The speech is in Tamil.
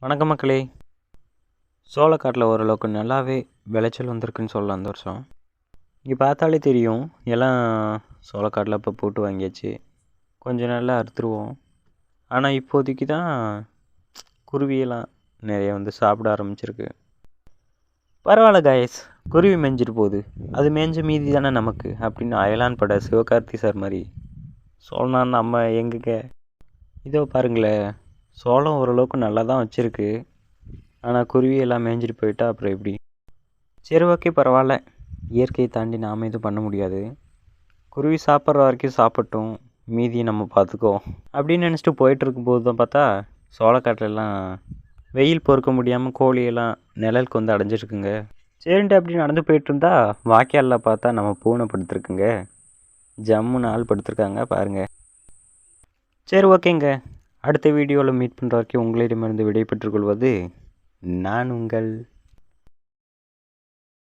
வணக்கம் மக்களே. சோளக்காட்டில் ஓரளவுக்கு நல்லாவே விளைச்சல் வந்திருக்குன்னு சொல்லலாம் அந்த வருஷம். இங்கே பார்த்தாலே தெரியும், எல்லாம் சோளக்காட்டில் இப்போ போட்டு வாங்கியாச்சு. கொஞ்சம் நல்லா அறுத்துருவோம். ஆனால் இப்போதைக்கு தான் குருவியெல்லாம் நிறைய வந்து சாப்பிட ஆரம்பிச்சிருக்கு. பரவாயில்ல காய்ஸ், குருவி மேய்ஞ்சிட்டு போகுது, அது மேய்ஞ்ச மீதி தானே நமக்கு அப்படின்னு அயலான் பட சிவகார்த்தி சார் மாதிரி சோளம் நம்ம எங்கங்க. இதோ பாருங்களேன், சோளம் ஓரளவுக்கு நல்லா தான் வச்சுருக்கு. ஆனால் குருவி எல்லாம் மேய்ஞ்சிட்டு போயிட்டா அப்புறம் எப்படி? சரி, ஓகே, பரவாயில்ல. இயற்கையை தாண்டி நாம் எதுவும் பண்ண முடியாது. குருவி சாப்பிட்ற வரைக்கும் சாப்பிட்டோம், மீதியை நம்ம பார்த்துக்குவோம் அப்படின்னு நினச்சிட்டு போயிட்டு இருக்கும்போது தான் பார்த்தா சோளக்காட்டிலெல்லாம் வெயில் பொறுக்க முடியாமல் கோழியெல்லாம் நிழலுக்கு வந்து அடைஞ்சிருக்குங்க. சரின்ட்டு அப்படி நடந்து போயிட்டு இருந்தா வாய்க்காலில் பார்த்தா நம்ம பூனை படுத்துருக்குங்க. ஜம்முன்னு ஆள் படுத்துருக்காங்க பாருங்கள். சரி, ஓகேங்க. அடுத்த வீடியோவில் மீட் பண்ணுற வரைக்கும் உங்களிடமிருந்து விடைபெற்றுக் கொள்வது நான் உங்கள்